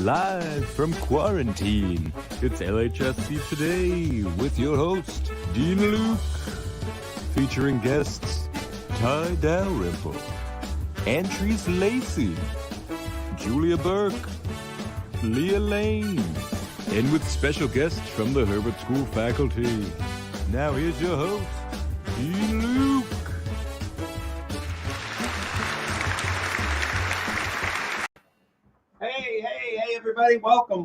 Live from quarantine, it's LHSC Today with your host, Dean Luke, featuring guests Ty Dalrymple, Antreese Lacey, Julia Burke, Leah Lane, and with special guests from the Herbert School faculty. Now here's your host, Dean Luke. Hey, everybody. Welcome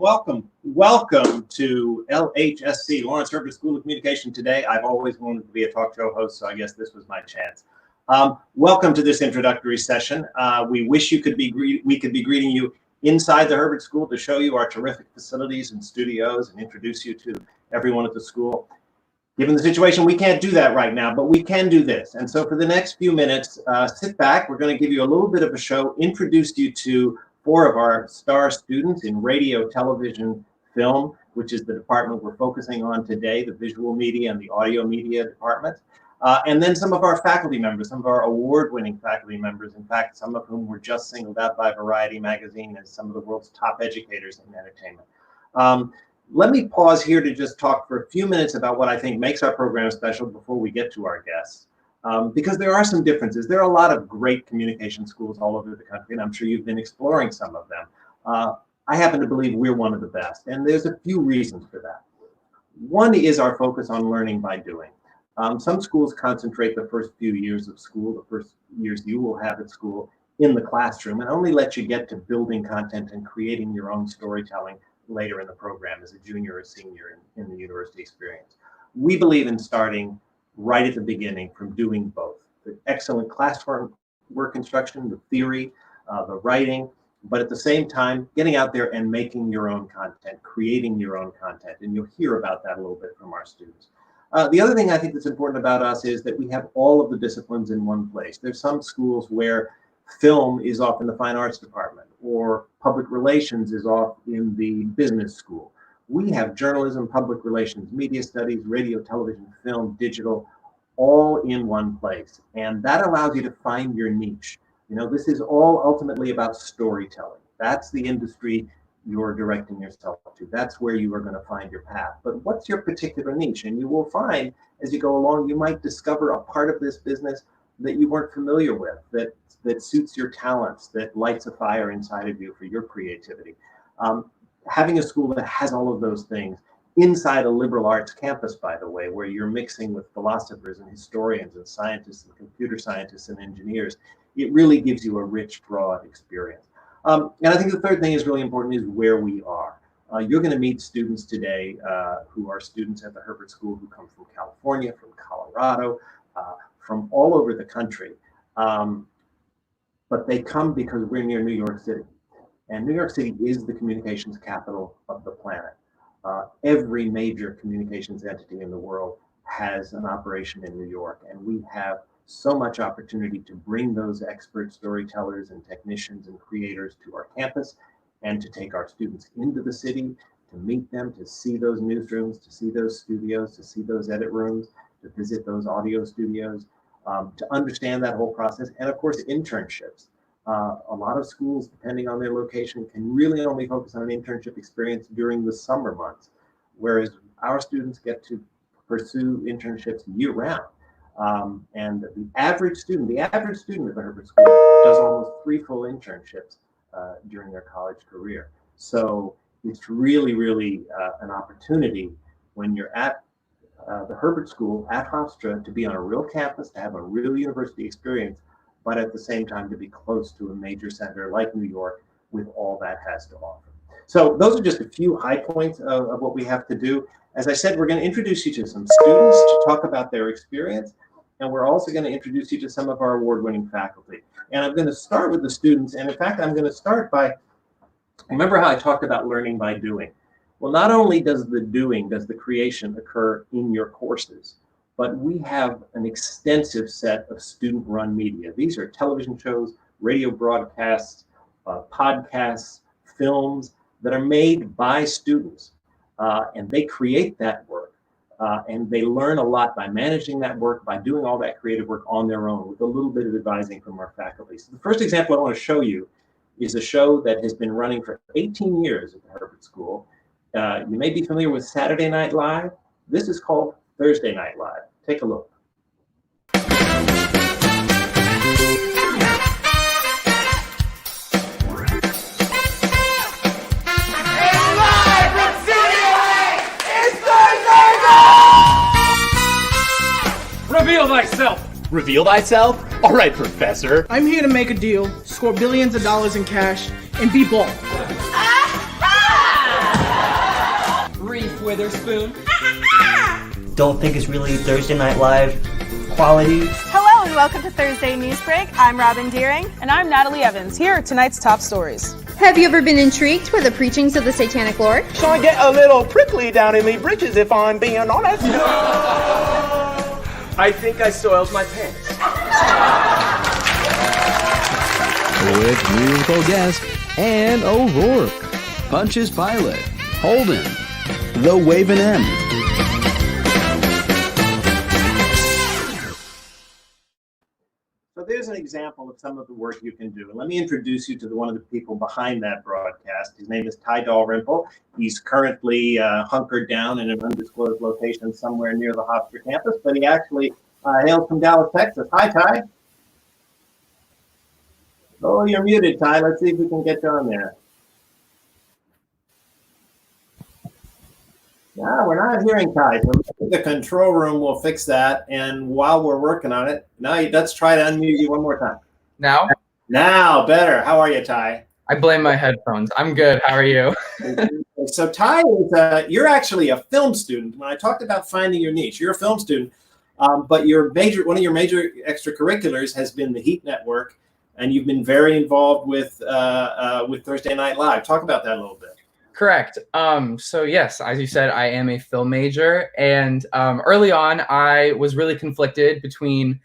to LHSC, Lawrence Herbert School of Communication Today. I've always wanted to be a talk show host, so I guess this was my chance. Welcome to this introductory session. We wish we could be greeting you inside the Herbert School to show you our terrific facilities and studios and introduce you to everyone at the school. Given the situation, we can't do that right now, but we can do this. And so for the next few minutes, sit back. We're going to give you a little bit of a show, introduce you to 4 of our star students in radio, television, film, which is the department we're focusing on today, the visual media and the audio media department. And then some of our faculty members, some of our award-winning faculty members, in fact, some of whom were just singled out by Variety magazine as some of the world's top educators in entertainment. Let me pause here to just talk for a few minutes about what I think makes our program special before we get to our guests. Because there are some differences. There are a lot of great communication schools all over the country, and I'm sure you've been exploring some of them. I happen to believe we're one of the best, and there's a few reasons for that. One is our focus on learning by doing. Some schools concentrate the first few years of school, the first years you will have at school, in the classroom, and only let you get to building content and creating your own storytelling later in the program as a junior or senior in the university experience. We believe in starting right at the beginning from doing both. The excellent classwork instruction, the theory, the writing, but at the same time, getting out there and making your own content, creating your own content. And you'll hear about that a little bit from our students. The other thing I think that's important about us is that we have all of the disciplines in one place. There's some schools where film is off in the fine arts department, or public relations is off in the business school. We have journalism, public relations, media studies, radio, television, film, digital, all in one place. And that allows you to find your niche. You know, this is all ultimately about storytelling. That's the industry you're directing yourself to. That's where you are going to find your path. But what's your particular niche? And you will find, as you go along, you might discover a part of this business that you weren't familiar with, that suits your talents, that lights a fire inside of you for your creativity. Having a school that has all of those things inside a liberal arts campus, by the way, where you're mixing with philosophers and historians and scientists and computer scientists and engineers, it really gives you a rich, broad experience. And I think the third thing is really important is where we are. You're going to meet students today who are students at the Herbert School who come from California, from Colorado, from all over the country. But they come because we're near New York City. And New York City is the communications capital of the planet. Every major communications entity in the world has an operation in New York, and we have so much opportunity to bring those expert storytellers and technicians and creators to our campus and to take our students into the city, to meet them, to see those newsrooms, to see those studios, to see those edit rooms, to visit those audio studios, to understand that whole process, and of course, internships. A lot of schools, depending on their location, can really only focus on an internship experience during the summer months, whereas our students get to pursue internships year-round. And the average student at the Herbert School does almost 3 full internships during their college career. So it's really an opportunity when you're at the Herbert School at Hofstra to be on a real campus, to have a real university experience, but at the same time to be close to a major center like New York with all that has to offer. So those are just a few high points of what we have to do. As I said, we're going to introduce you to some students to talk about their experience, and we're also going to introduce you to some of our award-winning faculty. And I'm going to start with the students, and in fact, I'm going to start by, remember how I talked about learning by doing? Well, not only does the creation occur in your courses, but we have an extensive set of student-run media. These are television shows, radio broadcasts, podcasts, films that are made by students. And they create that work. And they learn a lot by managing that work, by doing all that creative work on their own with a little bit of advising from our faculty. So the first example I want to show you is a show that has been running for 18 years at the Herbert School. You may be familiar with Saturday Night Live. This is called Thursday Night Live. Take a look. Reveal thyself! Reveal thyself? All right, Professor. I'm here to make a deal, score billions of dollars in cash, and be bald. Reef Witherspoon. Don't think it's really Thursday Night Live quality. Hello and welcome to Thursday News Break. I'm Robin Deering. And I'm Natalie Evans. Here are tonight's top stories. Have you ever been intrigued by the preachings of the Satanic Lord? So I get a little prickly down in me britches, if I'm being honest. I think I soiled my pants. With musical guest Ann O'Rourke, Punches Pilot, Holden, The Wavin' M. So there's an example of some of the work you can do. And let me introduce you to one of the people behind that broadcast. His name is Ty Dalrymple. He's currently hunkered down in an undisclosed location somewhere near the Hofstra campus, but he actually hails from Dallas, Texas. Hi, Ty. Oh, you're muted, Ty. Let's see if we can get you on there. No, we're not hearing Ty. So the control room will fix that. And while we're working on it, now let's try to unmute you one more time. Now? Now, better. How are you, Ty? I blame my headphones. I'm good. How are you? So Ty, you're actually a film student. When I talked about finding your niche, you're a film student, but one of your major extracurriculars has been the Heat Network, and you've been very involved with Thursday Night Live. Talk about that a little bit. Correct. So yes, as you said, I am a film major, and early on, I was really conflicted between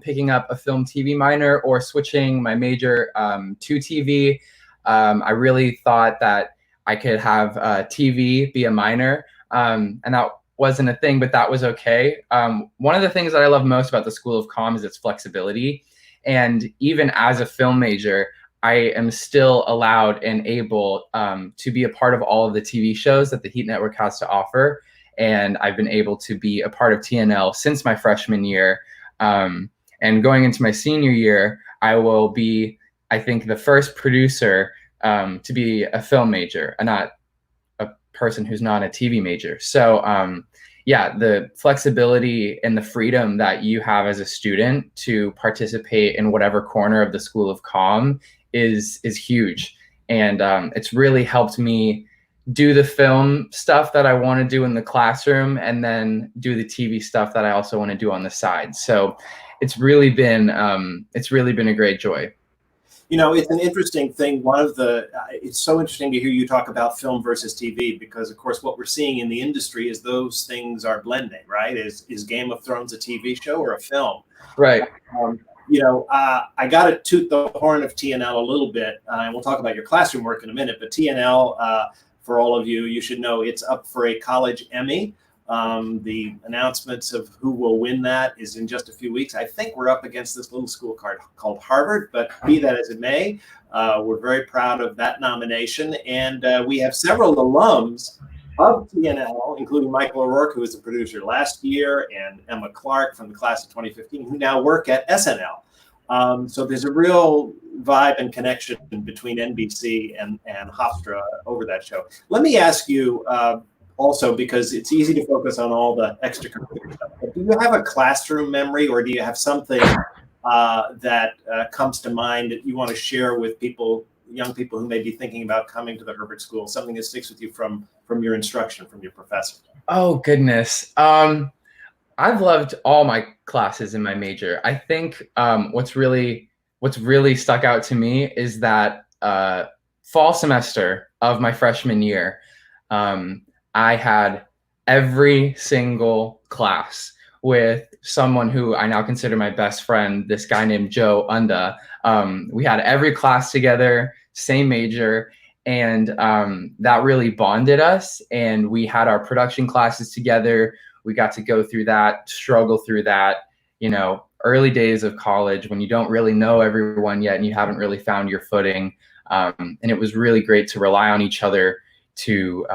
picking up a film TV minor or switching my major to TV. I really thought that I could have TV be a minor, and that wasn't a thing, but that was okay. One of the things that I love most about the School of Comm is its flexibility, and even as a film major, I am still allowed and able to be a part of all of the TV shows that the Heat Network has to offer. And I've been able to be a part of TNL since my freshman year. And going into my senior year, I will be, I think, the first producer to be a film major and not a person who's not a TV major. So yeah, the flexibility and the freedom that you have as a student to participate in whatever corner of the School of Comm is huge. And it's really helped me do the film stuff that I want to do in the classroom and then do the TV stuff that I also want to do on the side. So it's really been a great joy. You know, it's an interesting thing. It's so interesting to hear you talk about film versus TV, because of course what we're seeing in the industry is those things are blending, right? Is Game of Thrones a TV show or a film? Right. I got to toot the horn of TNL a little bit, and we'll talk about your classroom work in a minute, but TNL, for all of you, you should know it's up for a college Emmy. The announcements of who will win that is in just a few weeks. I think we're up against this little school called Harvard, but be that as it may, we're very proud of that nomination. And we have several alums of TNL, including Michael O'Rourke, who was a producer last year, and Emma Clark from the class of 2015, who now work at SNL. So there's a real vibe and connection between NBC and Hofstra over that show. Let me ask you, also, because it's easy to focus on all the extracurricular stuff, but do you have a classroom memory, or do you have something that comes to mind that you want to share with young people who may be thinking about coming to the Herbert School, something that sticks with you from your instruction, from your professor? Oh, goodness. I've loved all my classes in my major. I think what's really stuck out to me is that fall semester of my freshman year, I had every single class with someone who I now consider my best friend, this guy named Joe Unda. We had every class together, same major, and that really bonded us. And we had our production classes together. We got to go through that, struggle through that, early days of college when you don't really know everyone yet and you haven't really found your footing. And it was really great to rely on each other to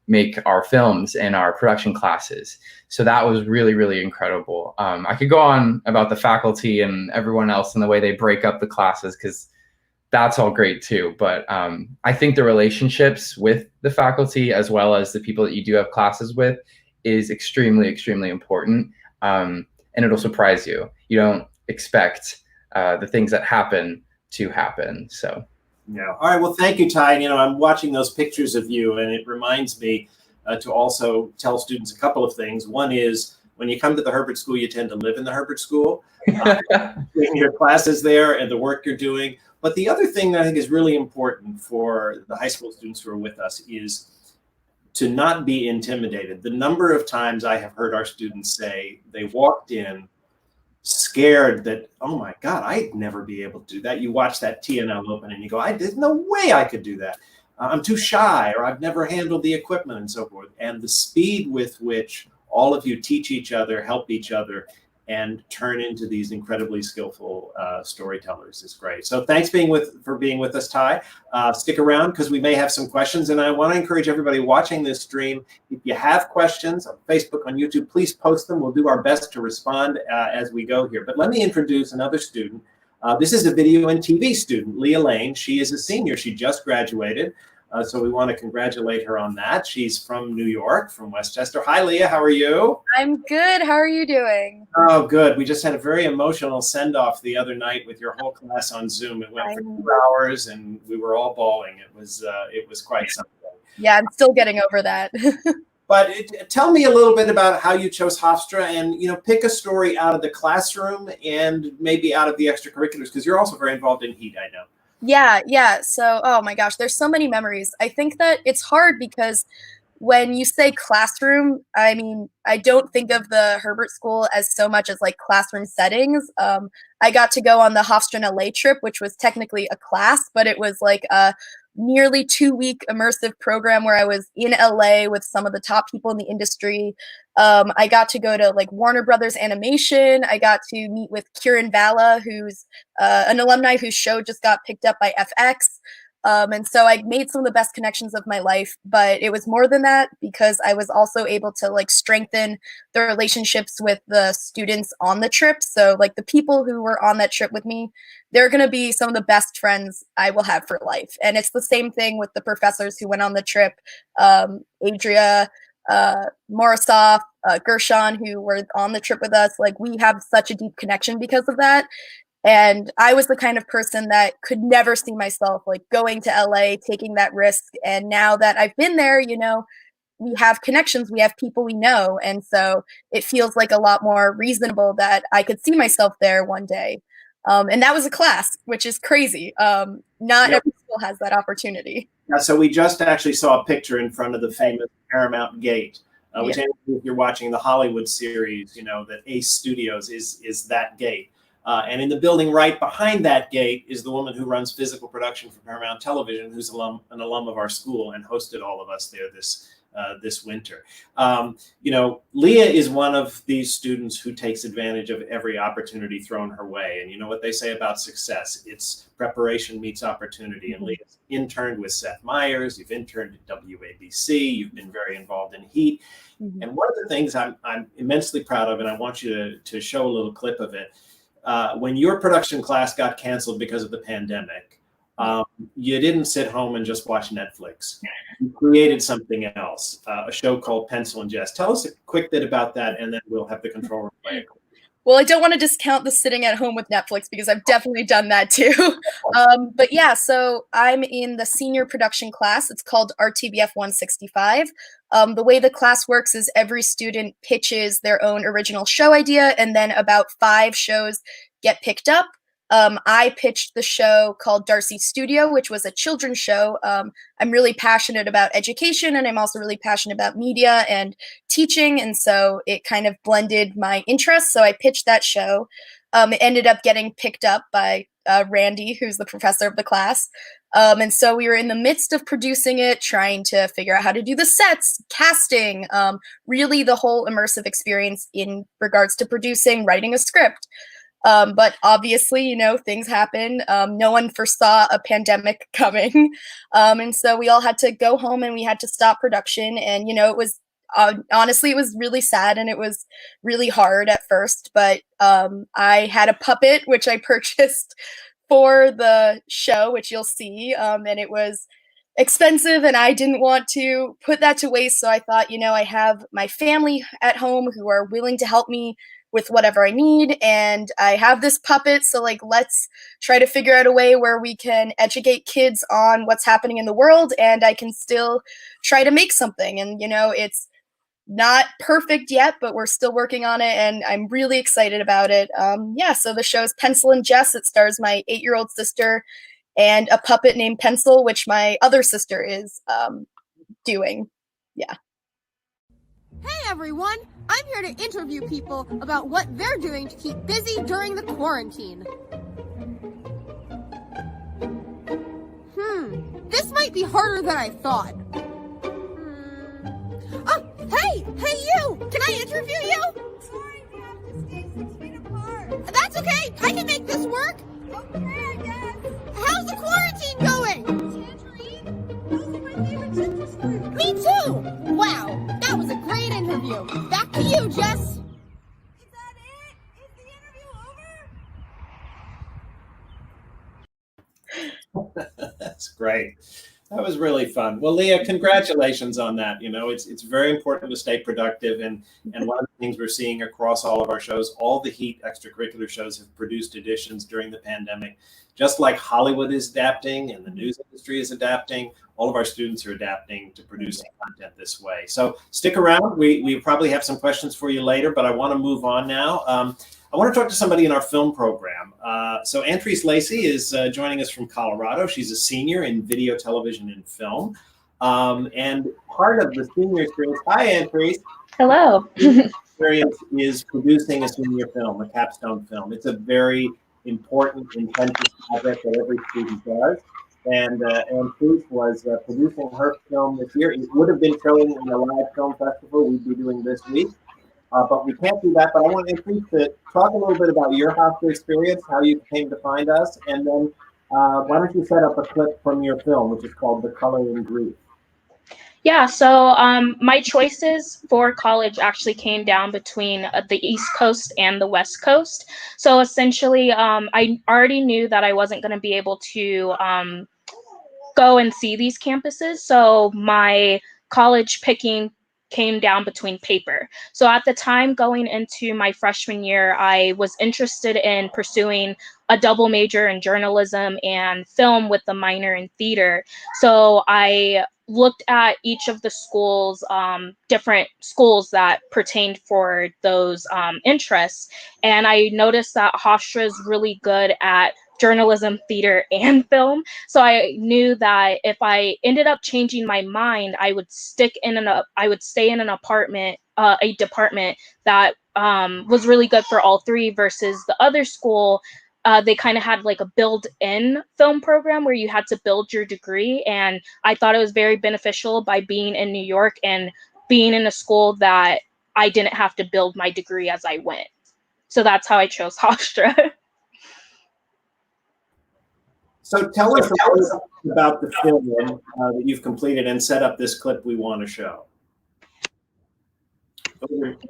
make our films and our production classes. So that was really, really incredible. I could go on about the faculty and everyone else and the way they break up the classes, because that's all great too. But I think the relationships with the faculty, as well as the people that you do have classes with, is extremely, extremely important. And it'll surprise you. You don't expect the things that happen to happen. So. Yeah. All right. Well, thank you, Ty. And, I'm watching those pictures of you, and it reminds me to also tell students a couple of things. One is, when you come to the Herbert School, you tend to live in the Herbert School, in your classes there and the work you're doing. But the other thing that I think is really important for the high school students who are with us is to not be intimidated. The number of times I have heard our students say they walked in scared that, oh my God, I'd never be able to do that. You watch that TNL open and you go, there's no way I could do that. I'm too shy, or I've never handled the equipment, and so forth. And the speed with which all of you teach each other, help each other, and turn into these incredibly skillful storytellers is great. So thanks for being with us, Ty. Stick around, because we may have some questions. And I want to encourage everybody watching this stream, if you have questions on Facebook, on YouTube, please post them. We'll do our best to respond as we go here. But let me introduce another student. This is a video and TV student, Leah Lane. She is a senior. She just graduated. So we want to congratulate her on that. She's from New York, from Westchester. Hi, Leah. How are you? I'm good. How are you doing? Oh, good. We just had a very emotional send-off the other night with your whole class on Zoom. It went for 2 hours, and we were all bawling. It was quite something. Yeah, I'm still getting over that. But tell me a little bit about how you chose Hofstra, and pick a story out of the classroom and maybe out of the extracurriculars, because you're also very involved in HEAT, I know. Yeah. So, oh my gosh, there's so many memories. I think that it's hard because when you say classroom, I mean, I don't think of the Herbert School as so much as like classroom settings. I got to go on the Hofstra LA trip, which was technically a class, but it was like a nearly 2-week immersive program where I was in LA with some of the top people in the industry. I got to go to like Warner Brothers Animation. I got to meet with Kieran Valla, who's an alumni whose show just got picked up by FX. And so I made some of the best connections of my life, but it was more than that, because I was also able to like strengthen the relationships with the students on the trip. So like the people who were on that trip with me, they're going to be some of the best friends I will have for life. And it's the same thing with the professors who went on the trip, Adria, Morozov, Gershon, who were on the trip with us. Like, we have such a deep connection because of that. And I was the kind of person that could never see myself like going to LA, taking that risk. And now that I've been there, we have connections, we have people we know. And so it feels like a lot more reasonable that I could see myself there one day. And that was a class, which is crazy. Not every school has that opportunity. Yeah, so we just actually saw a picture in front of the famous Paramount Gate, which if you're watching the Hollywood series, that Ace Studios is that gate. And in the building right behind that gate is the woman who runs physical production for Paramount Television, who's an alum of our school and hosted all of us there this winter. Leah is one of these students who takes advantage of every opportunity thrown her way. And you know what they say about success? It's preparation meets opportunity. And Leah's interned with Seth Meyers. You've interned at WABC. You've been very involved in HEAT. And one of the things I'm immensely proud of, and I want you to show a little clip of it, when your production class got canceled because of the pandemic, you didn't sit home and just watch Netflix. You created something else, a show called Pencil and Jest. Tell us a quick bit about that, and then we'll have the control room play it. Well, I don't want to discount the sitting at home with Netflix, because I've definitely done that too. But yeah, so I'm in the senior production class. It's called RTBF 165. The way the class works is every student pitches their own original show idea, and then about 5 shows get picked up. I pitched the show called Darcy Studio, which was a children's show. I'm really passionate about education, and I'm also really passionate about media and teaching. And so it kind of blended my interests. So I pitched that show. It ended up getting picked up by Randy, who's the professor of the class. And so we were in the midst of producing it, trying to figure out how to do the sets, casting, really the whole immersive experience in regards to producing, writing a script. But obviously, you know, things happen. No one foresaw a pandemic coming. And so we all had to go home and we had to stop production. And, you know, it was honestly, it was really sad and it was really hard at first. But I had a puppet, which I purchased for the show, which you'll see. And it was expensive and I didn't want to put that to waste. So I thought, you know, I have my family at home who are willing to help me with whatever I need. And I have this puppet. So like, let's try to figure out a way where we can educate kids on what's happening in the world. And I can still try to make something. And, you know, it's not perfect yet, but we're still working on it. And I'm really excited about it. Yeah. So the show is Pencil and Jess. It stars my 8-year-old sister and a puppet named Pencil, which my other sister is doing. Yeah. Hey everyone! I'm here to interview people about what they're doing to keep busy during the quarantine. This might be harder than I thought. Oh, hey you! Can I interview you? Sorry, we have to stay 6 feet apart. That's okay, I can make this work. Okay, I guess. How's the quarantine going? Tangerine? Those are my favorite citrus fruits. Me too! Wow, that was a great interview. Back to you, Jess. Is that it? Is the interview over? That's great. That was really fun. Well, Leah, congratulations on that. You know, it's very important to stay productive. And one of the things we're seeing across all of our shows, all the Heat extracurricular shows have produced editions during the pandemic. Just like Hollywood is adapting and the news industry is adapting, all of our students are adapting to producing content this way. So stick around. We probably have some questions for you later, but I want to move on now. I want to talk to somebody in our film program. So Antrice Lacey is joining us from Colorado. She's a senior in video, television, and film. And part of the senior experience, hi Antrice. Hello. Experience is producing a senior film, a capstone film. It's a very important, intensive project that every student does. And Antrice was producing her film this year. It would have been showing in a live film festival we'd be doing this week. But we can't do that. But I want Antrice to talk a little bit about your hostel experience, how you came to find us, and then why don't you set up a clip from your film, which is called The Color in Grief. Yeah, so my choices for college actually came down between the East Coast and the West Coast. So essentially, I already knew that I wasn't going to be able to go and see these campuses. So my college picking came down between paper. So at the time going into my freshman year, I was interested in pursuing a double major in journalism and film with a minor in theater. So I looked at each of the schools, different schools that pertained for those interests. And I noticed that Hofstra is really good at journalism, theater, and film. So I knew that if I ended up changing my mind, I would stay in an apartment, a department that was really good for all three, versus the other school. They kind of had like a built-in film program where you had to build your degree. And I thought it was very beneficial by being in New York and being in a school that I didn't have to build my degree as I went. So that's how I chose Hofstra. So tell us about the film that you've completed and set up this clip we want to show.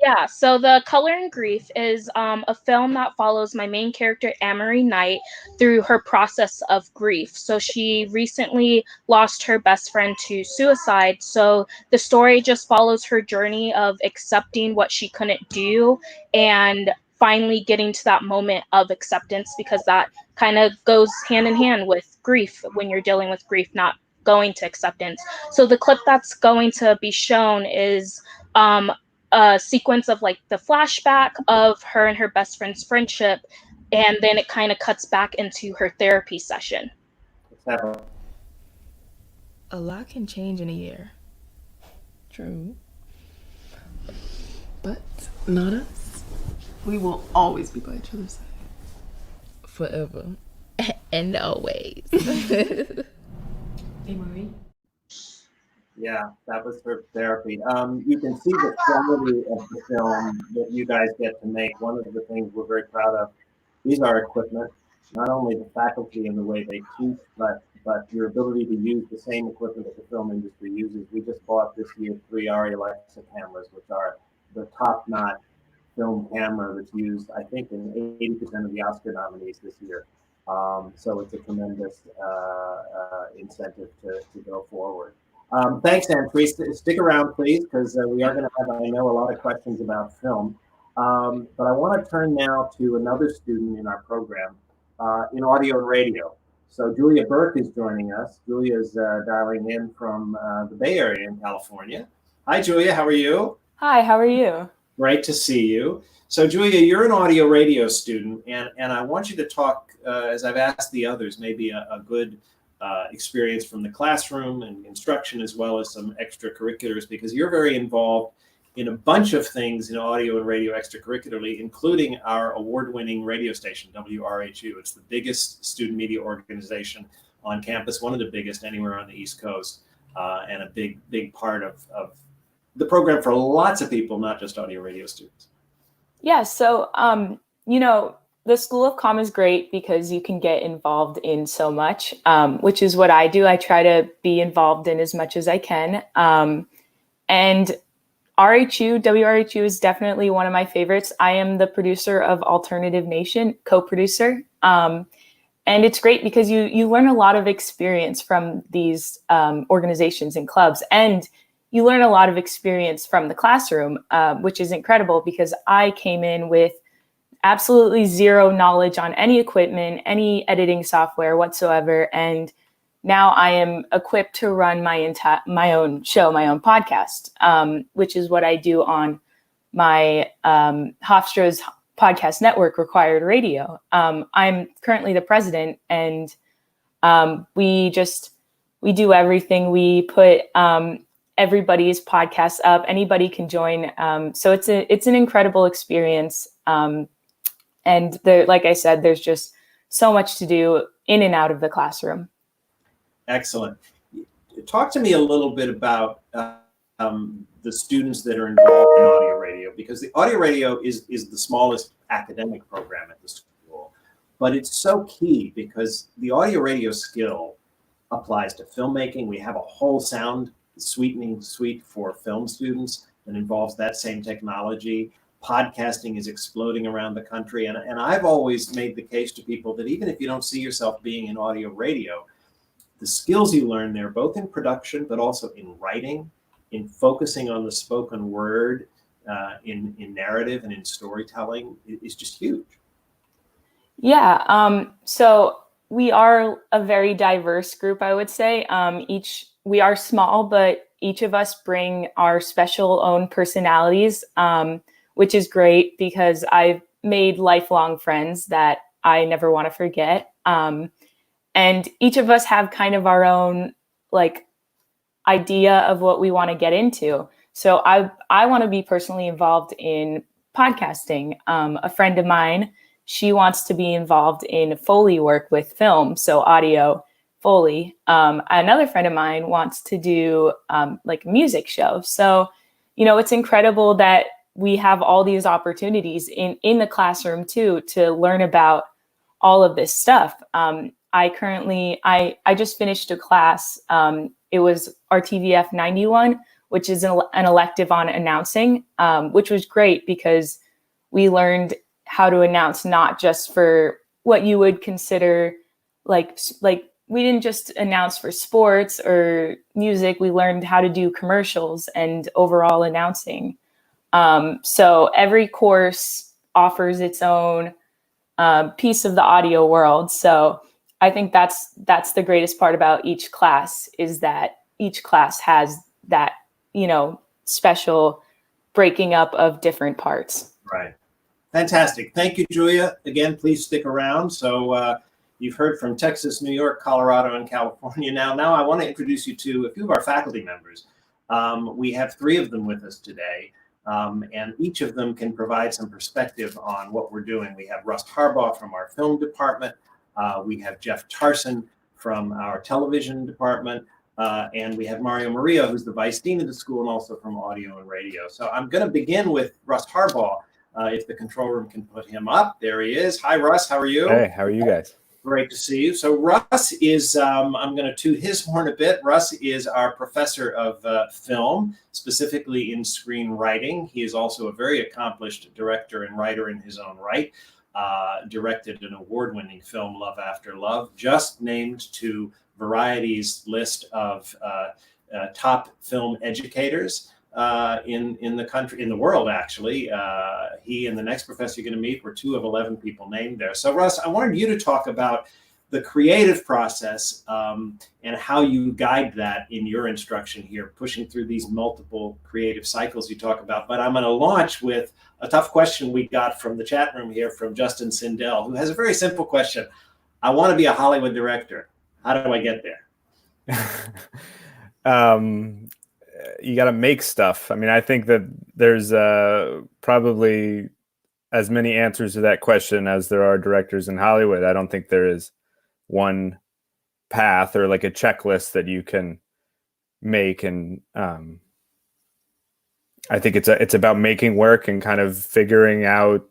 Yeah, so The Color in Grief is a film that follows my main character, Amory Knight, through her process of grief. So she recently lost her best friend to suicide. So the story just follows her journey of accepting what she couldn't do and finally getting to that moment of acceptance, because that kind of goes hand in hand with grief when you're dealing with grief, not going to acceptance. So the clip that's going to be shown is a sequence of like the flashback of her and her best friend's friendship, and then it kind of cuts back into her therapy session. A lot can change in a year. True. But not us. We will always be by each other's side. Forever. And always. Hey, Marie. Yeah, that was her therapy. You can see the quality of the film that you guys get to make. One of the things we're very proud of These are equipment, not only the faculty and the way they teach, but your ability to use the same equipment that the film industry uses. We just bought this year 3 ARRI Alexa cameras, which are the top-notch film camera that's used, I think, in 80% of the Oscar nominees this year. So it's a tremendous incentive to go forward. Thanks, Anne. Please stick around, please, because we are going to have, I know, a lot of questions about film. But I want to turn now to another student in our program in audio and radio. So Julia Burke is joining us. Julia is dialing in from the Bay Area in California. Hi, Julia. How are you? Hi, how are you? Great to see you. So Julia, you're an audio radio student, and I want you to talk, as I've asked the others, maybe a good experience from the classroom and instruction, as well as some extracurriculars, because you're very involved in a bunch of things in audio and radio extracurricularly, including our award-winning radio station, WRHU. It's the biggest student media organization on campus, one of the biggest anywhere on the East Coast, and a big part of the program for lots of people, not just audio radio students. Yeah, so, you know, the School of Comm is great because you can get involved in so much, which is what I do. I try to be involved in as much as I can. And WRHU is definitely one of my favorites. I am the producer of Alternative Nation, co-producer. And it's great because you learn a lot of experience from these organizations and clubs, and you learn a lot of experience from the classroom, which is incredible because I came in with absolutely zero knowledge on any equipment, any editing software whatsoever. And now I am equipped to run my own show, my own podcast, which is what I do on my Hofstra's podcast network, Required Radio. I'm currently the president, and we do everything. We put everybody's podcast up. Anybody can join. So it's an incredible experience. And there, like I said, there's just so much to do in and out of the classroom. Excellent. Talk to me a little bit about the students that are involved in audio radio, because the audio radio is the smallest academic program at the school, but it's so key because the audio radio skill applies to filmmaking. We have a whole sound sweetening suite for film students that involves that same technology. Podcasting is exploding around the country. And I've always made the case to people that even if you don't see yourself being in audio radio, the skills you learn there, both in production, but also in writing, in focusing on the spoken word, in narrative and in storytelling, is just huge. Yeah. So we are a very diverse group, I would say. We are small, but each of us bring our special own personalities, which is great because I've made lifelong friends that I never want to forget. And each of us have kind of our own idea of what we want to get into. So I want to be personally involved in podcasting. A friend of mine, she wants to be involved in Foley work with film, so audio Foley. Another friend of mine wants to do music show. So, it's incredible that we have all these opportunities in the classroom too, to learn about all of this stuff. I just finished a class. It was RTVF 91, which is an elective on announcing, which was great because we learned how to announce not just for what you would consider we didn't just announce for sports or music. We learned how to do commercials and overall announcing. So every course offers its own piece of the audio world. So I think that's the greatest part about each class, is that each class has that, special breaking up of different parts. Right. Fantastic. Thank you, Julia. Again, please stick around. So you've heard from Texas, New York, Colorado, and California. Now I want to introduce you to a few of our faculty members. We have 3 of them with us today. And each of them can provide some perspective on what we're doing. We have Russ Harbaugh from our film department. We have Jeff Carson from our television department. And we have Mario Murillo, who's the vice dean of the school and also from audio and radio. So I'm going to begin with Russ Harbaugh. If the control room can put him up. There he is. Hi, Russ. How are you? Hey, how are you guys? Great to see you. So Russ is, I'm going to toot his horn a bit. Russ is our professor of film, specifically in screenwriting. He is also a very accomplished director and writer in his own right. Directed an award-winning film, Love After Love, just named to Variety's list of top film educators in the country, in the world, actually. He and the next professor you're going to meet were 2 of 11 people named there. So, Russ, I wanted you to talk about the creative process and how you guide that in your instruction here, pushing through these multiple creative cycles you talk about. But I'm going to launch with a tough question we got from the chat room here from Justin Sindel, who has a very simple question. I want to be a Hollywood director. How do I get there? You got to make stuff. I mean, I think that there's probably as many answers to that question as there are directors in Hollywood. I don't think there is one path or like a checklist that you can make. And I think it's about making work and kind of figuring out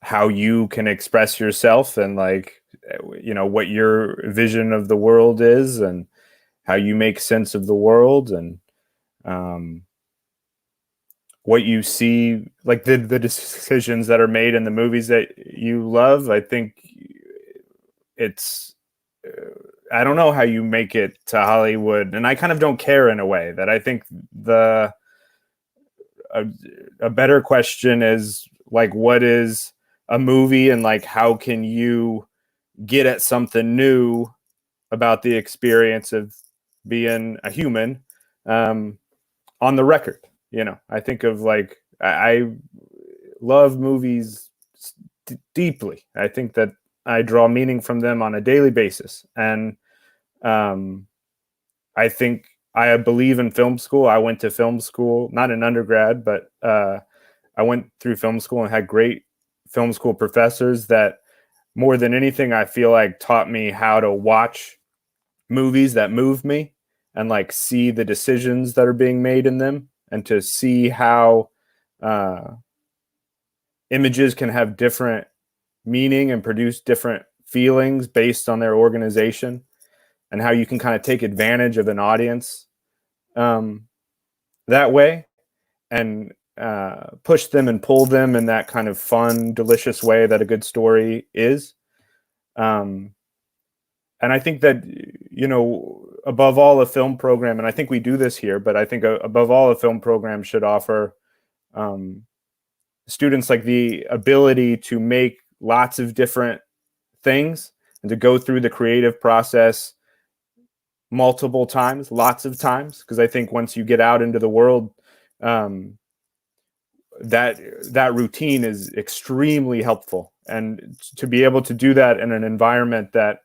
how you can express yourself and like, what your vision of the world is and how you make sense of the world and what you see, like the decisions that are made in the movies that you love. I think it's, I don't know how you make it to Hollywood. And I kind of don't care in a way that I think a better question is like, what is a movie and like, how can you get at something new about the experience of being a human on the record? I think of like, I love movies deeply. I think that I draw meaning from them on a daily basis. And I think I believe in film school. I went to film school, not in undergrad, but I went through film school and had great film school professors that more than anything, I feel like taught me how to watch movies that move me and like see the decisions that are being made in them and to see how images can have different meaning and produce different feelings based on their organization and how you can kind of take advantage of an audience that way and push them and pull them in that kind of fun, delicious way that a good story is. And I think that, above all, a film program, and I think we do this here, but I think above all, a film program should offer students like the ability to make lots of different things and to go through the creative process multiple times, lots of times, because I think once you get out into the world, that routine is extremely helpful. And to be able to do that in an environment that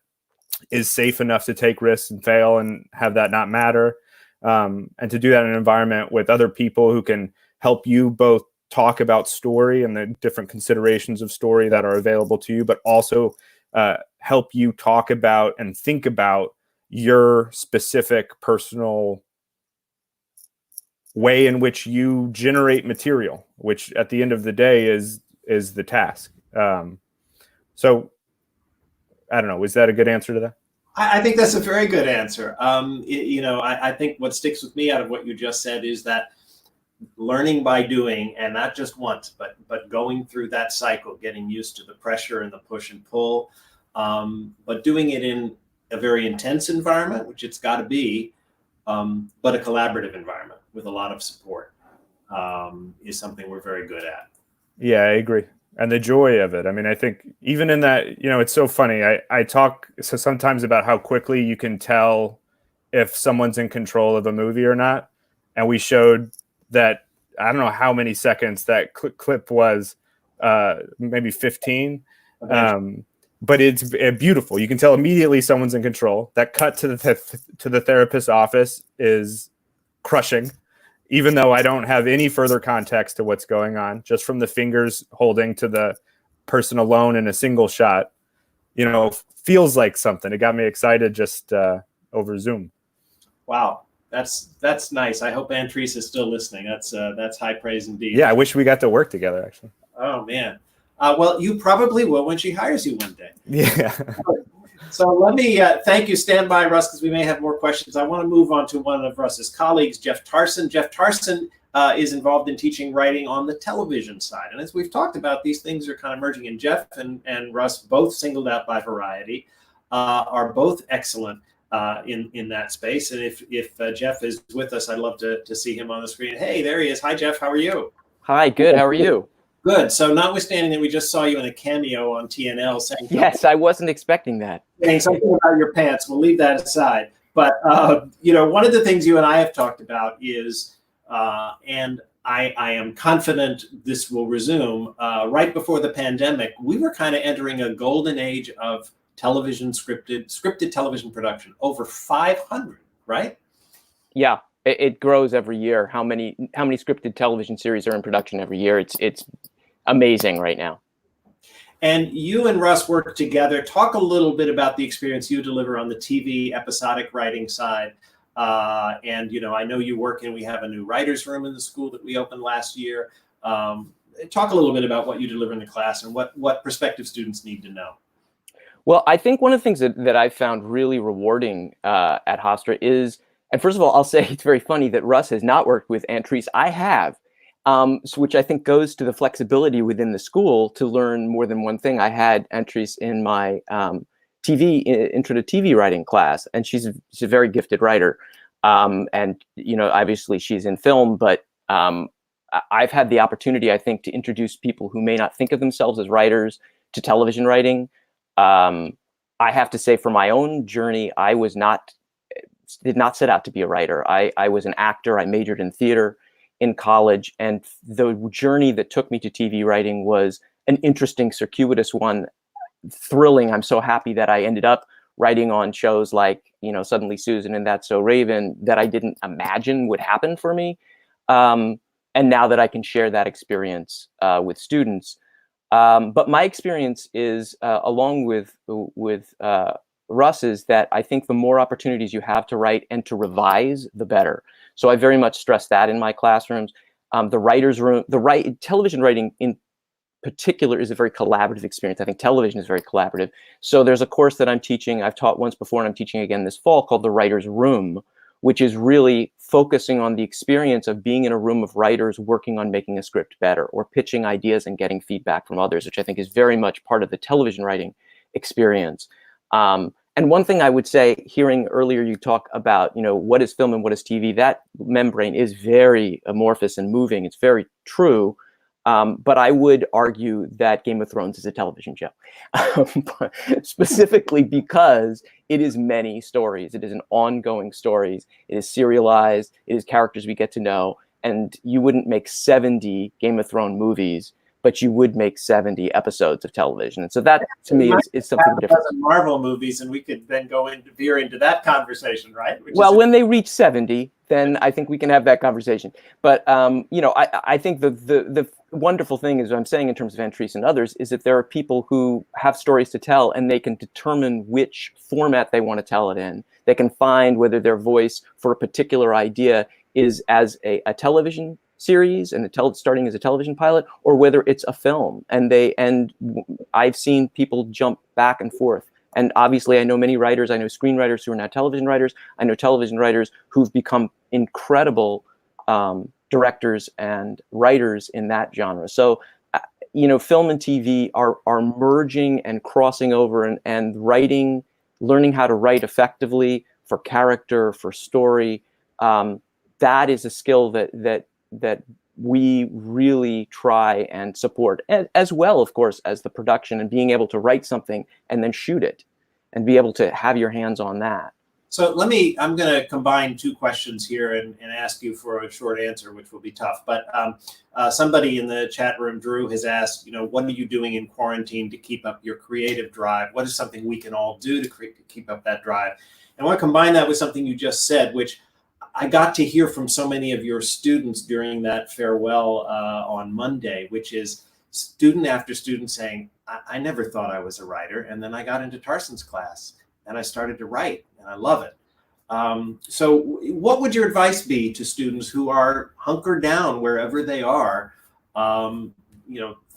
is safe enough to take risks and fail and have that not matter, and to do that in an environment with other people who can help you both talk about story and the different considerations of story that are available to you, but also help you talk about and think about your specific personal way in which you generate material, which at the end of the day is the task. So I don't know. Was that a good answer to that? I think that's a very good answer. I think what sticks with me out of what you just said is that learning by doing, and not just once, but going through that cycle, getting used to the pressure and the push and pull, but doing it in a very intense environment, which it's got to be, but a collaborative environment with a lot of support is something we're very good at. Yeah, I agree. And the joy of it. I mean, I think even in that, it's so funny. I talk sometimes about how quickly you can tell if someone's in control of a movie or not. And we showed that, I don't know how many seconds that clip was, maybe 15. But it's beautiful. You can tell immediately someone's in control. That cut to the therapist's office is crushing, even though I don't have any further context to what's going on, just from the fingers holding to the person alone in a single shot, feels like something. It got me excited just over Zoom. Wow. That's nice. I hope Antrice is still listening. That's high praise indeed. Yeah, I wish we got to work together, actually. Oh, man. Well, you probably will when she hires you one day. Yeah. So let me thank you. Stand by, Russ, because we may have more questions. I want to move on to one of Russ's colleagues, Jeff Tarson. Jeff Tarson is involved in teaching writing on the television side. And as we've talked about, these things are kind of merging. And Jeff and Russ, both singled out by Variety, are both excellent in that space. And if Jeff is with us, I'd love to see him on the screen. Hey, there he is. Hi, Jeff. How are you? Hi, good. How are you? Good. So notwithstanding that we just saw you in a cameo on TNL saying yes, I wasn't expecting that. Saying something about your pants. We'll leave that aside. But one of the things you and I have talked about is, and I am confident this will resume, right before the pandemic, we were kind of entering a golden age of television scripted television production. Over 500, right? Yeah. It grows every year. How many scripted television series are in production every year? It's amazing right now. And you and Russ work together. Talk a little bit about the experience you deliver on the TV episodic writing side. And I know you work we have a new writers' room in the school that we opened last year. Talk a little bit about what you deliver in the class and what prospective students need to know. Well, I think one of the things that I found really rewarding at Hofstra is, and first of all, I'll say it's very funny that Russ has not worked with Antrice. I have, which I think goes to the flexibility within the school to learn more than one thing. I had Antrice in my intro to TV writing class, and she's a very gifted writer. And obviously she's in film, but I've had the opportunity, I think, to introduce people who may not think of themselves as writers to television writing. I have to say, for my own journey, I did not set out to be a writer. I was an actor. I majored in theater in college, and the journey that took me to TV writing was an interesting, circuitous one, thrilling. I'm so happy that I ended up writing on shows like, Suddenly Susan and That's So Raven, that I didn't imagine would happen for me. And now that I can share that experience with students. But my experience is, along with Russ, is that I think the more opportunities you have to write and to revise, the better. So I very much stress that in my classrooms. The writer's room, television writing in particular is a very collaborative experience. I think television is very collaborative. So there's a course that I'm teaching, I've taught once before, and I'm teaching again this fall, called The Writer's Room, which is really focusing on the experience of being in a room of writers working on making a script better, or pitching ideas and getting feedback from others, which I think is very much part of the television writing experience. And one thing I would say, hearing earlier you talk about, what is film and what is TV, that membrane is very amorphous and moving. It's very true. But I would argue that Game of Thrones is a television show, specifically because it is many stories. It is an ongoing stories. It is serialized. It is characters we get to know. And you wouldn't make 70 Game of Thrones movies, but you would make 70 episodes of television. And so that, to me, is something different. Marvel movies, and we could then veer into that conversation, right? Well, when they reach 70, then I think we can have that conversation. But I think the wonderful thing is, what I'm saying in terms of Antrice and others, is that there are people who have stories to tell, and they can determine which format they want to tell it in. They can find whether their voice for a particular idea is as a television series and starting as a television pilot, or whether it's a film. And I've seen people jump back and forth. And obviously I know many writers, I know screenwriters who are now television writers, I know television writers who've become incredible directors and writers in that genre. So, film and TV are merging and crossing over, and writing, learning how to write effectively for character, for story. That is a skill that we really try and support, as well, of course, as the production and being able to write something and then shoot it and be able to have your hands on that. So I'm going to combine two questions here and ask you for a short answer, which will be tough. But somebody in the chat room, Drew, has asked, what are you doing in quarantine to keep up your creative drive? What is something we can all do to keep up that drive? And I want to combine that with something you just said, which I got to hear from so many of your students during that farewell on Monday, which is student after student saying, I never thought I was a writer. And then I got into Tarson's class and I started to write, and I love it. So what would your advice be to students who are hunkered down wherever they are,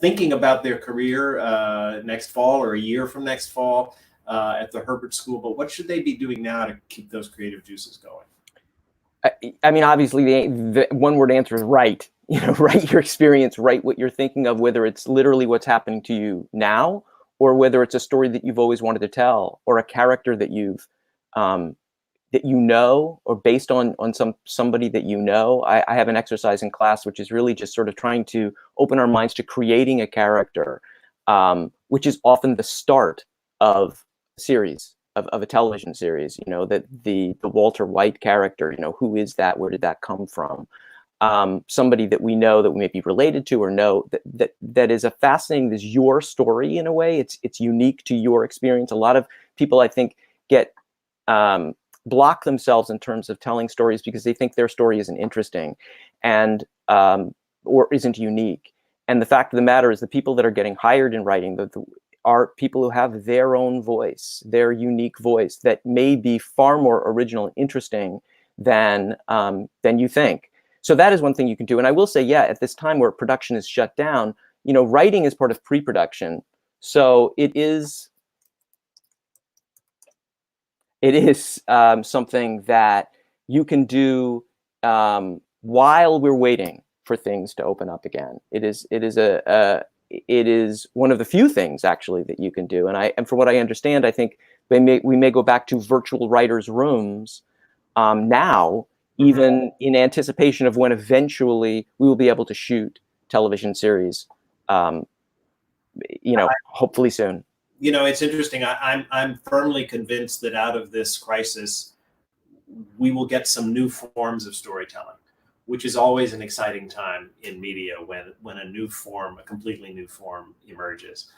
thinking about their career next fall or a year from next fall at the Herbert School, but what should they be doing now to keep those creative juices going? I mean, obviously, the one-word answer is write. Write your experience, write what you're thinking of, whether it's literally what's happening to you now, or whether it's a story that you've always wanted to tell, or a character that you've that you know, or based on somebody that you know. I have an exercise in class which is really just sort of trying to open our minds to creating a character, which is often the start of a series, of a television series. That the Walter White character, who is that? Where did that come from? Somebody that we know, that we may be related to, or know that is a fascinating, is your story in a way. It's unique to your experience. A lot of people, I think, get block themselves in terms of telling stories because they think their story isn't interesting and or isn't unique. And the fact of the matter is, the people that are getting hired in writing are people who have their own voice, their unique voice, that may be far more original and interesting than you think. So that is one thing you can do. And I will say, yeah, at this time where production is shut down, writing is part of pre-production. So it is something that you can do while we're waiting for things to open up again. It is one of the few things actually that you can do. And from what I understand, I think we may go back to virtual writers' rooms now, even in anticipation of when eventually we will be able to shoot television series, hopefully soon. It's interesting. I'm firmly convinced that out of this crisis, we will get some new forms of storytelling, which is always an exciting time in media when a completely new form emerges.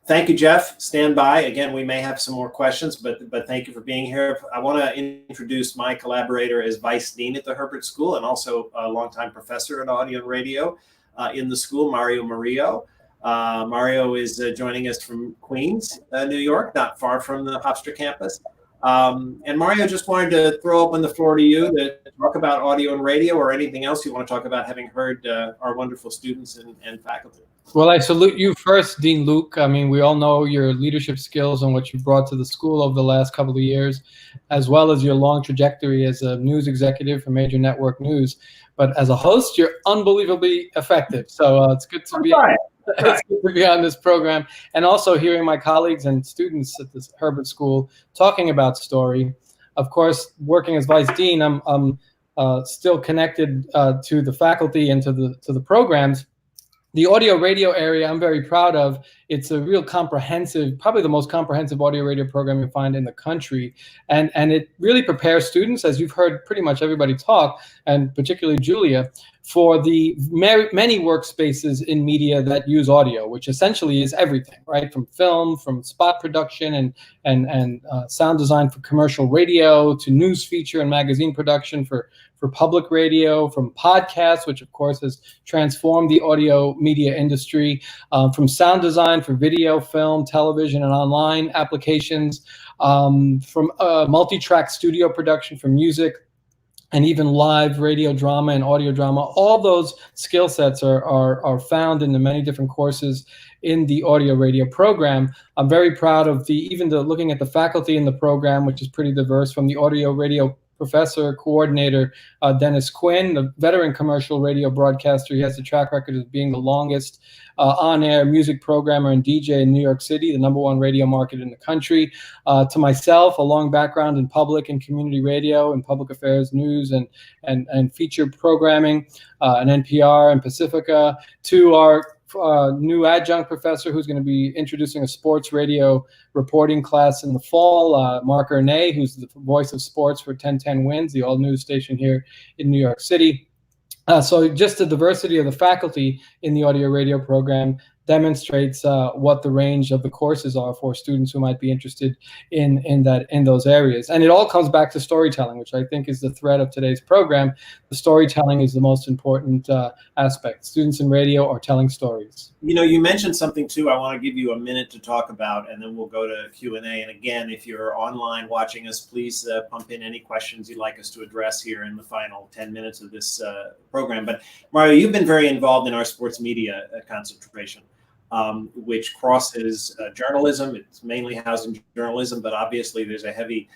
Thank you, Jeff. Stand by. Again, we may have some more questions, but thank you for being here. I want to introduce my collaborator as Vice Dean at the Herbert School and also a longtime professor at audio and radio in the school, Mario Murillo. Mario is joining us from Queens, New York, not far from the Hofstra campus. And Mario, just wanted to throw open the floor to you to talk about audio and radio, or anything else you want to talk about, having heard our wonderful students and faculty. Well, I salute you first, Dean Luk. I mean, we all know your leadership skills and what you brought to the school over the last couple of years, as well as your long trajectory as a news executive for major network news. But as a host, you're unbelievably effective. So it's good to be. It's good to be on this program, and also hearing my colleagues and students at this Herbert School talking about story. Of course, working as vice dean, I'm still connected to the faculty and to the programs. The audio radio area I'm very proud of. It's a real comprehensive, probably the most comprehensive audio radio program you'll find in the country. And it really prepares students, as you've heard pretty much everybody talk, and particularly Julia, for the many workspaces in media that use audio, which essentially is everything, right? From film, from spot production and sound design for commercial radio, to news feature and magazine production for public radio, from podcasts, which of course has transformed the audio media industry, from sound design for video, film, television, and online applications, from multi-track studio production for music, and even live radio drama and audio drama. All those skill sets are found in the many different courses in the audio radio program. I'm very proud of looking at the faculty in the program, which is pretty diverse, from the audio radio professor, coordinator, Dennis Quinn, the veteran commercial radio broadcaster. He has the track record of being the longest on-air music programmer and DJ in New York City, the #1 radio market in the country. To myself, a long background in public and community radio and public affairs news and feature programming, and NPR and Pacifica. To our new adjunct professor who's going to be introducing a sports radio reporting class in the fall, Mark Ernay, who's the voice of sports for 1010 Wins, the all-news station here in New York City. So just the diversity of the faculty in the audio radio program demonstrates what the range of the courses are for students who might be interested in those areas. And it all comes back to storytelling, which I think is the thread of today's program. The storytelling is the most important aspect. Students in radio are telling stories. You know, you mentioned something too. I want to give you a minute to talk about, and then we'll go to Q&A. And again, if you're online watching us, please pump in any questions you'd like us to address here in the final 10 minutes of this program. But Mario, you've been very involved in our sports media concentration, which crosses journalism. It's mainly housed in journalism, but obviously there's a heavy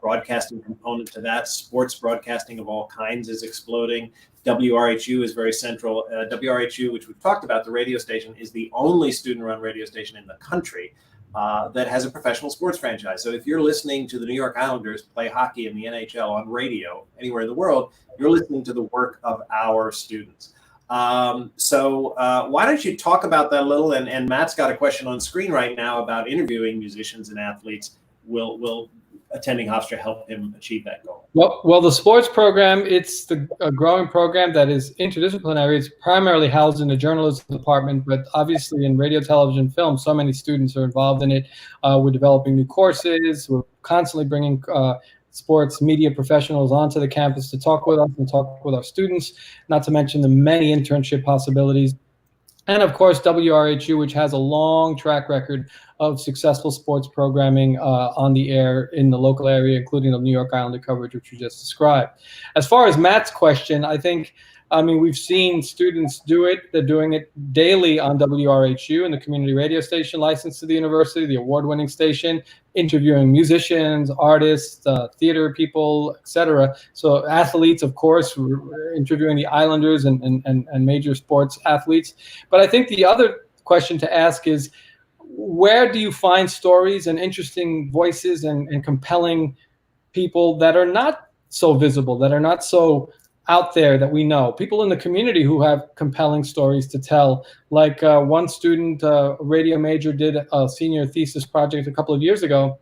broadcasting component to that. Sports broadcasting of all kinds is exploding. WRHU is very central. WRHU, which we've talked about, the radio station, is the only student-run radio station in the country that has a professional sports franchise. So if you're listening to the New York Islanders play hockey in the NHL on radio anywhere in the world, you're listening to the work of our students. So why don't you talk about that a little? And Matt's got a question on screen right now about interviewing musicians and athletes. Will attending Hofstra help him achieve that goal? Well, the sports program, it's a growing program that is interdisciplinary. It's primarily housed in the journalism department, but obviously in radio, television, film, so many students are involved in it. We're developing new courses. We're constantly bringing sports media professionals onto the campus to talk with us and talk with our students, not to mention the many internship possibilities. And of course, WRHU, which has a long track record of successful sports programming on the air in the local area, including the New York Islander coverage, which you just described. As far as Matt's question, I mean, we've seen students do it. They're doing it daily on WRHU and the community radio station licensed to the university, the award-winning station, interviewing musicians, artists, theater people, etc. So athletes, of course, we're interviewing the Islanders and major sports athletes. But I think the other question to ask is, where do you find stories and interesting voices and compelling people that are not so visible, that are not so out there that we know, people in the community who have compelling stories to tell? Like one student, a radio major, did a senior thesis project a couple of years ago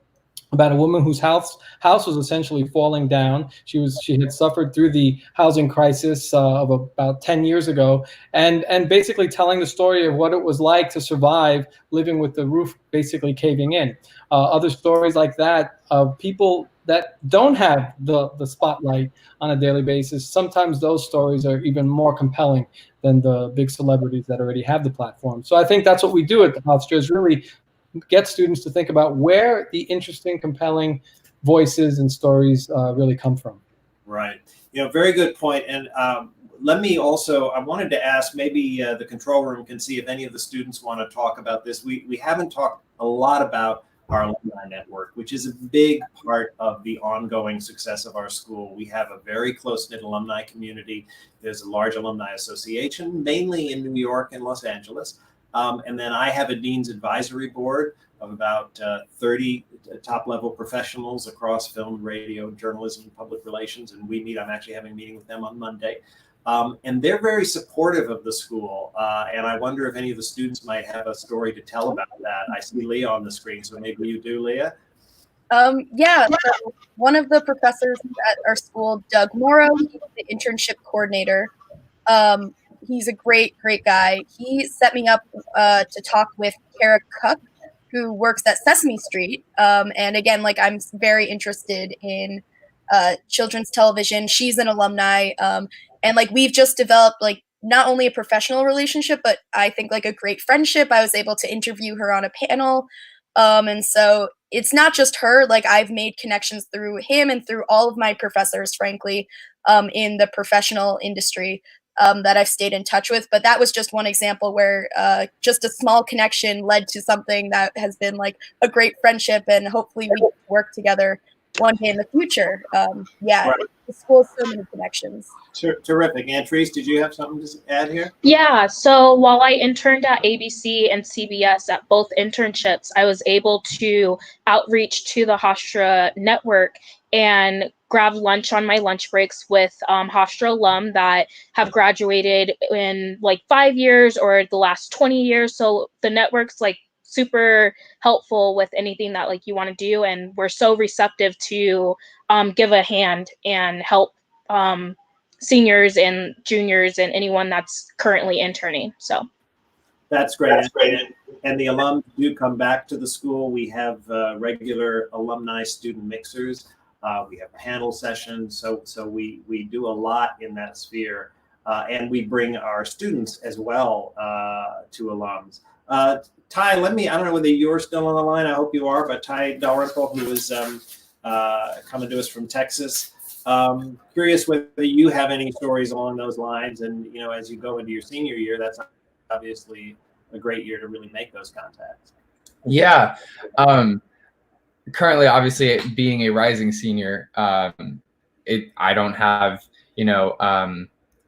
about a woman whose house was essentially falling down. She had suffered through the housing crisis of about 10 years ago, and basically telling the story of what it was like to survive living with the roof basically caving in. Other stories like that of people that don't have the spotlight on a daily basis. Sometimes those stories are even more compelling than the big celebrities that already have the platform. So I think that's what we do at the Hofstra, is really get students to think about where the interesting, compelling voices and stories really come from. Right. You know, very good point. And let me also, I wanted to ask, maybe the control room can see if any of the students want to talk about this. We haven't talked a lot about our alumni network, which is a big part of the ongoing success of our school. We have a very close-knit alumni community. There's a large alumni association, mainly in New York and Los Angeles. And then I have a Dean's Advisory Board of about 30 top-level professionals across film, radio, journalism, public relations, and we meet. I'm actually having a meeting with them on Monday. And they're very supportive of the school. And I wonder if any of the students might have a story to tell about that. I see Leah on the screen, so maybe you do, Leah? Yeah, so one of the professors at our school, Doug Morrow, he's the internship coordinator. He's a great guy. He set me up to talk with Kara Cook, who works at Sesame Street. And again, like, I'm very interested in children's television. She's an alumni. And like, we've just developed like not only a professional relationship, but I think like a great friendship. I was able to interview her on a panel. And so it's not just her, like, I've made connections through him and through all of my professors, frankly, in the professional industry that I've stayed in touch with. But that was just one example where just a small connection led to something that has been like a great friendship, and hopefully we can work together one day in the future. Yeah, right. The school has so many connections. Terrific. Antrice, did you have something to add here? Yeah, so while I interned at ABC and CBS at both internships, I was able to outreach to the Hofstra network and grab lunch on my lunch breaks with Hofstra alum that have graduated in like 5 years or the last 20 years. So the network's like super helpful with anything that like you want to do, and we're so receptive to give a hand and help seniors and juniors and anyone that's currently interning. So That's great. And the alums do come back to the school. We have regular alumni student mixers. We have panel sessions. So we do a lot in that sphere. And we bring our students as well to alums. Ty, I don't know whether you're still on the line. I hope you are, but Ty Dalrymple, who is coming to us from Texas. Curious whether you have any stories along those lines. And, as you go into your senior year, that's obviously a great year to really make those contacts. Yeah. Currently, obviously, being a rising senior, I don't have,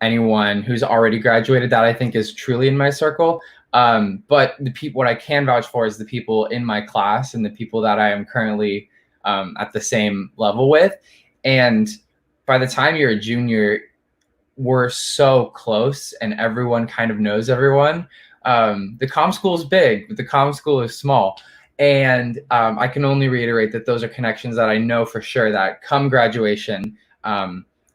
anyone who's already graduated that I think is truly in my circle. But what I can vouch for is the people in my class and the people that I am currently at the same level with. And by the time you're a junior, we're so close and everyone kind of knows everyone. The comm school is big, but the comm school is small. And I can only reiterate that those are connections that I know for sure that come graduation,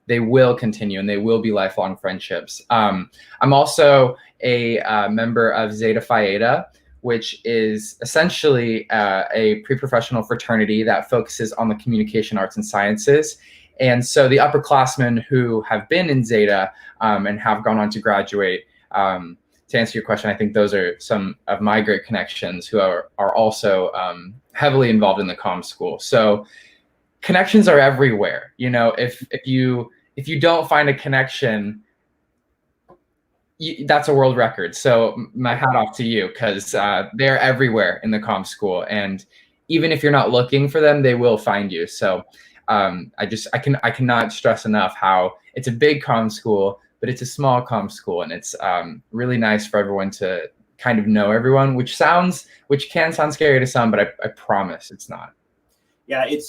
they will continue and they will be lifelong friendships. I'm also a member of Zeta Phi Eta, which is essentially a pre-professional fraternity that focuses on the communication arts and sciences. And so the upperclassmen who have been in Zeta and have gone on to graduate, to answer your question, I think those are some of my great connections who are also heavily involved in the comm school. So connections are everywhere. If you don't find a connection, that's a world record. So my hat off to you, because they're everywhere in the comm school, and even if you're not looking for them, they will find you. So I cannot stress enough how it's a big comm school, but it's a small comm school, and it's really nice for everyone to kind of know everyone, which can sound scary to some, but I promise it's not. Yeah, it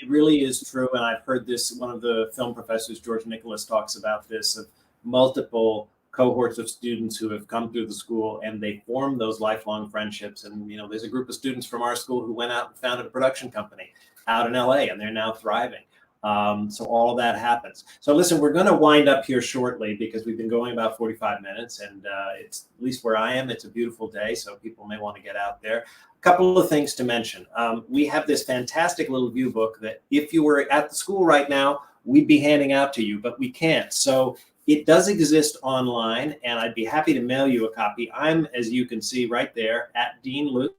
really is true. And I've heard this, one of the film professors, George Nicholas, talks about this, of multiple cohorts of students who have come through the school and they form those lifelong friendships. And, there's a group of students from our school who went out and founded a production company out in LA, and they're now thriving. So all of that happens. So listen, we're going to wind up here shortly because we've been going about 45 minutes, and it's, at least where I am, it's a beautiful day, so people may want to get out there. A couple of things to mention. We have this fantastic little view book that if you were at the school right now, we'd be handing out to you, but we can't. So it does exist online, and I'd be happy to mail you a copy. I'm, as you can see right there, at Dean Luk.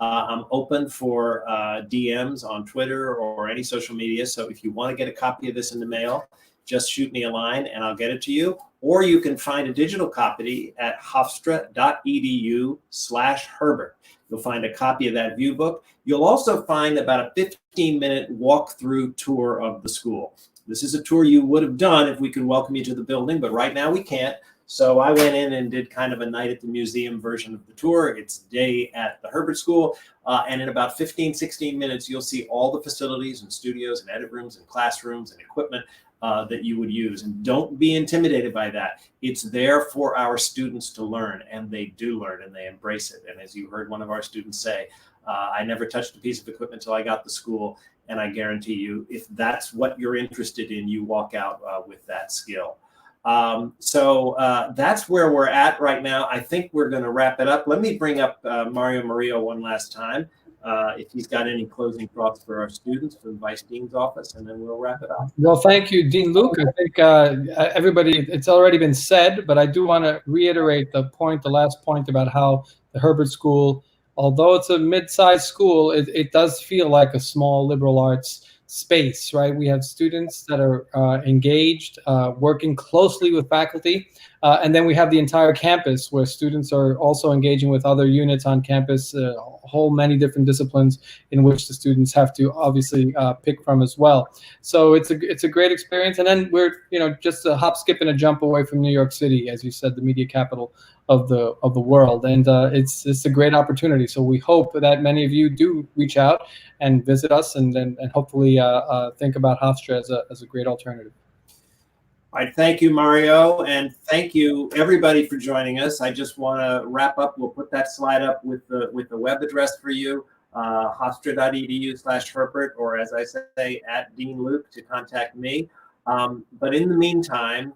I'm open for DMs on Twitter or any social media. So if you want to get a copy of this in the mail, just shoot me a line and I'll get it to you. Or you can find a digital copy at hofstra.edu/Herbert. You'll find a copy of that view book. You'll also find about a 15-minute walkthrough tour of the school. This is a tour you would have done if we could welcome you to the building, but right now we can't. So I went in and did kind of a night at the museum version of the tour. It's day at the Herbert School. And in about 15, 16 minutes, you'll see all the facilities and studios and edit rooms and classrooms and equipment that you would use. And don't be intimidated by that. It's there for our students to learn, and they do learn and they embrace it. And as you heard one of our students say, I never touched a piece of equipment until I got to school. And I guarantee you, if that's what you're interested in, you walk out with that skill. So that's where we're at right now. I think we're going to wrap it up. Let me bring up Mario Murillo one last time, if he's got any closing thoughts for our students from Vice Dean's office, and then we'll wrap it up. Well, thank you, Dean Luk. I think everybody, it's already been said, but I do want to reiterate the last point about how the Herbert School, although it's a mid-sized school, it does feel like a small liberal arts space, right? We have students that are engaged, working closely with faculty, and then we have the entire campus where students are also engaging with other units on campus, a whole many different disciplines in which the students have to obviously pick from as well. So it's a great experience, and then we're just a hop, skip, and a jump away from New York City, as you said, the media capital of the world, and it's a great opportunity. So we hope that many of you do reach out and visit us, and hopefully think about Hofstra as a great alternative. All right, thank you, Mario, and thank you everybody for joining us. I just want to wrap up. We'll put that slide up with the web address for you, hofstra.edu/Herbert, or as I say, at Dean Luk to contact me. But in the meantime,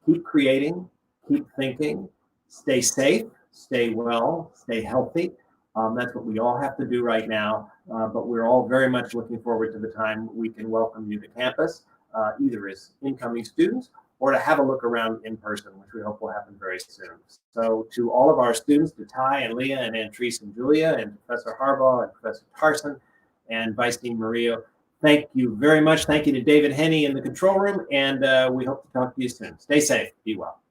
keep creating, keep thinking, stay safe, stay well, stay healthy. That's what we all have to do right now, but we're all very much looking forward to the time we can welcome you to campus, either as incoming students or to have a look around in person, which we hope will happen very soon. So to all of our students, to Ty and Leah and Antrice and Julia and Professor Harbaugh and Professor Carson and Vice Dean Murillo, thank you very much. Thank you to David Henney in the control room, and we hope to talk to you soon. Stay safe. Be well.